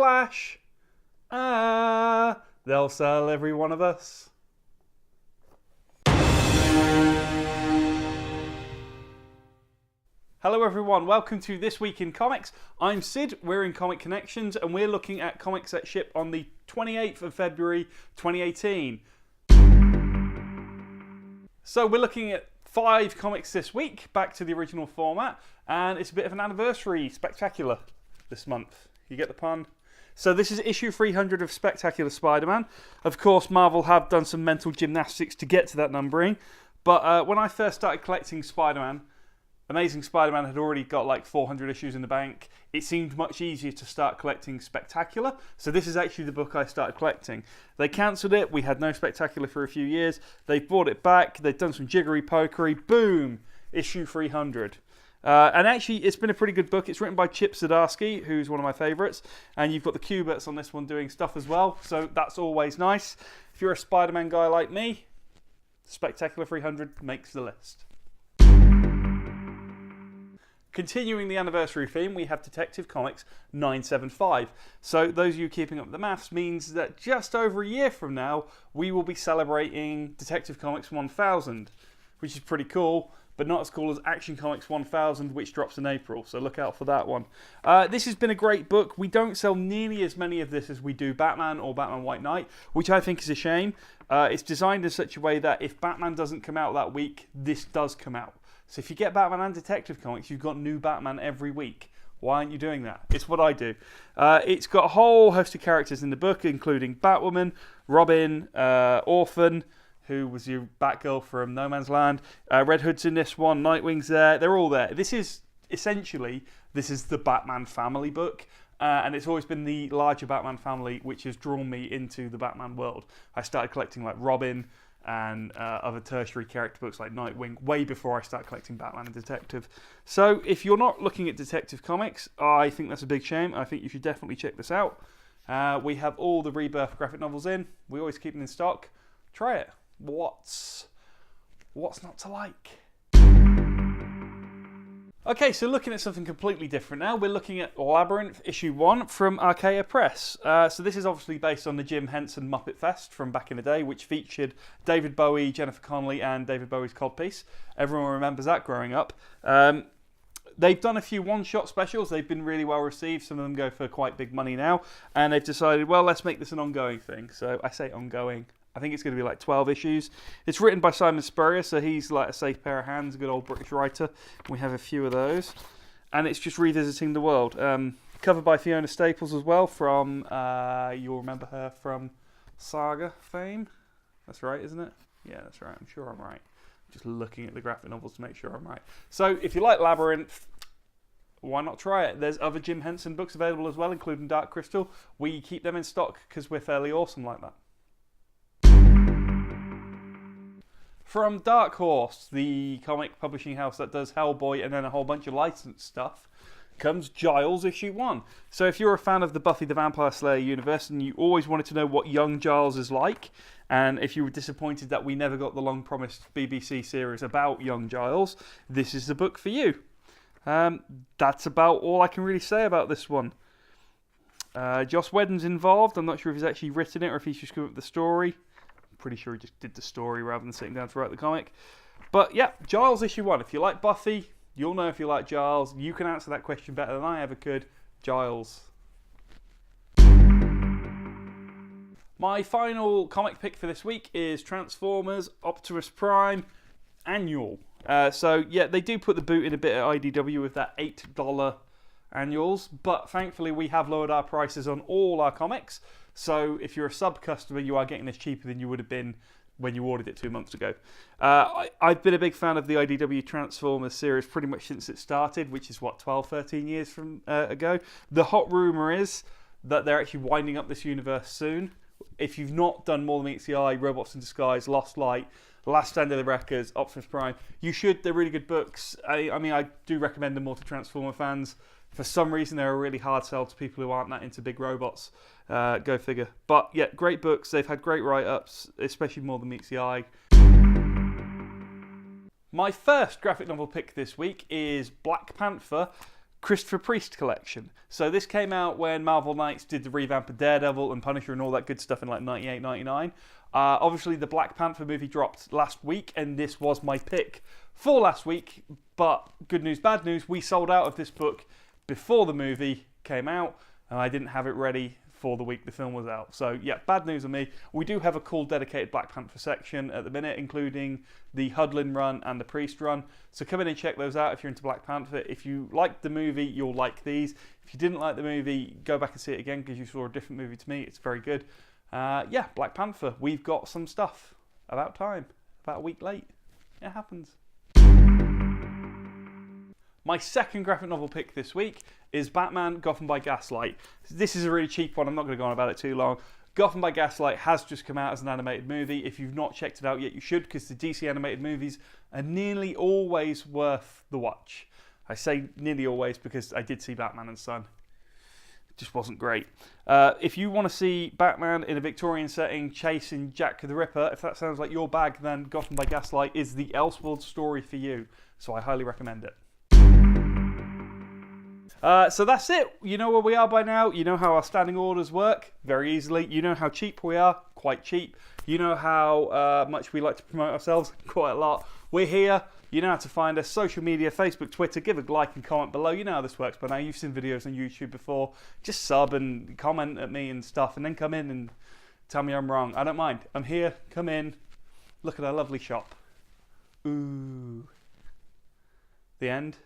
Flash. They'll sell every one of us. Hello everyone, welcome to This Week in Comics. I'm Sid, we're in Comic Connections, and we're looking at comics that ship on the 28th of February 2018. So we're looking at 5 comics this week, back to the original format, and it's a bit of an anniversary spectacular this month. You get the pun? So this is issue 300 of Spectacular Spider-Man. Of course, Marvel have done some mental gymnastics to get to that numbering, but when I first started collecting Spider-Man, Amazing Spider-Man had already got like 400 issues in the bank. It seemed much easier to start collecting Spectacular, so this is actually the book I started collecting. They cancelled it, we had no Spectacular for a few years. They've brought it back, they've done some jiggery pokery, boom, issue 300. And actually, it's been a pretty good book. It's written by Chip Zdarsky, who's one of my favourites, and you've got the Kuberts on this one doing stuff as well, so that's always nice. If you're a Spider-Man guy like me, Spectacular 300 makes the list. Continuing the anniversary theme, we have Detective Comics 975. So those of you keeping up with the maths means that just over a year from now, we will be celebrating Detective Comics 1000, which is pretty cool, but not as cool as Action Comics 1000, which drops in April, so look out for that one. This has been a great book. We don't sell nearly as many of this as we do Batman or Batman White Knight, which I think is a shame. It's designed in such a way that if Batman doesn't come out that week, this does come out. So if you get Batman and Detective Comics, you've got new Batman every week. Why aren't you doing that? It's what I do. It's got a whole host of characters in the book, including Batwoman, Robin, Orphan, who was your Batgirl from No Man's Land. Red Hood's in this one, Nightwing's there. They're all there. This is the Batman family book. And it's always been the larger Batman family which has drawn me into the Batman world. I started collecting like Robin and other tertiary character books like Nightwing way before I started collecting Batman and Detective. So if you're not looking at Detective Comics, I think that's a big shame. I think you should definitely check this out. We have all the Rebirth graphic novels in. We always keep them in stock. Try it. What's not to like? Okay, so looking at something completely different now, we're looking at Labyrinth issue 1 from Archaea Press. So this is obviously based on the Jim Henson Muppet Fest from back in the day, which featured David Bowie, Jennifer Connelly, and David Bowie's Codpiece. Everyone remembers that growing up. They've done a few one-shot specials. They've been really well received. Some of them go for quite big money now. And they've decided, well, let's make this an ongoing thing. So I say ongoing. I think it's going to be like 12 issues. It's written by Simon Spurrier, so he's like a safe pair of hands, a good old British writer. We have a few of those. And it's just revisiting the world. Covered by Fiona Staples as well from, you'll remember her from Saga fame. That's right, isn't it? Yeah, that's right. I'm sure I'm right. Just looking at the graphic novels to make sure I'm right. So if you like Labyrinth, why not try it? There's other Jim Henson books available as well, including Dark Crystal. We keep them in stock because we're fairly awesome like that. From Dark Horse, the comic publishing house that does Hellboy and then a whole bunch of licensed stuff, comes Giles issue 1. So if you're a fan of the Buffy the Vampire Slayer universe and you always wanted to know what young Giles is like, and if you were disappointed that we never got the long-promised BBC series about young Giles, this is the book for you. That's about all I can really say about this one. Joss Whedon's involved. I'm not sure if he's actually written it or if he's just come up with the story. Pretty sure he just did the story rather than sitting down to write the comic. But yeah, Giles issue 1. If you like Buffy, you'll know if you like Giles. You can answer that question better than I ever could. Giles. My final comic pick for this week is Transformers Optimus Prime Annual. So yeah, they do put the boot in a bit at IDW with that $8 annuals, but thankfully we have lowered our prices on all our comics. So if you're a sub customer, you are getting this cheaper than you would have been when you ordered it 2 months ago. I've been a big fan of the IDW Transformers series pretty much since it started, which is, what, 12, 13 years from ago. The hot rumour is that they're actually winding up this universe soon. If you've not done More Than Meets the Eye, Robots in Disguise, Lost Light, Last Stand of the Wreckers, Optimus Prime, you should. They're really good books. I mean, I do recommend them more to Transformer fans. For some reason, they're a really hard sell to people who aren't that into big robots. Go figure. But yeah, great books. They've had great write-ups, especially More Than Meets the Eye. My first graphic novel pick this week is Black Panther, Christopher Priest collection. So this came out when Marvel Knights did the revamp of Daredevil and Punisher and all that good stuff in like 98, 99. Obviously the Black Panther movie dropped last week, and this was my pick for last week. But good news, bad news, we sold out of this book before the movie came out, and I didn't have it ready for the week the film was out. So yeah, bad news on me. We do have a cool dedicated Black Panther section at the minute, including the Hudlin run and the Priest run. So come in and check those out if you're into Black Panther. If you liked the movie, you'll like these. If you didn't like the movie, go back and see it again because you saw a different movie to me. It's very good. Yeah, Black Panther. We've got some stuff. About time. About a week late. It happens. My second graphic novel pick this week is Batman Gotham by Gaslight. This is a really cheap one. I'm not going to go on about it too long. Gotham by Gaslight has just come out as an animated movie. If you've not checked it out yet, you should, because the DC animated movies are nearly always worth the watch. I say nearly always because I did see Batman and Son. It just wasn't great. If you want to see Batman in a Victorian setting chasing Jack the Ripper, if that sounds like your bag, then Gotham by Gaslight is the Elseworld story for you. So I highly recommend it. So that's it. You know where we are by now. You know how our standing orders work very easily. You know how cheap we are, quite cheap. You know how much we like to promote ourselves, quite a lot. We're here. You know how to find us. Social media, Facebook, Twitter. Give a like and comment below. You know how this works by now. You've seen videos on YouTube before. Just sub and comment at me and stuff, and then come in and tell me I'm wrong. I don't mind. I'm here. Come in. Look at our lovely shop. Ooh. The end.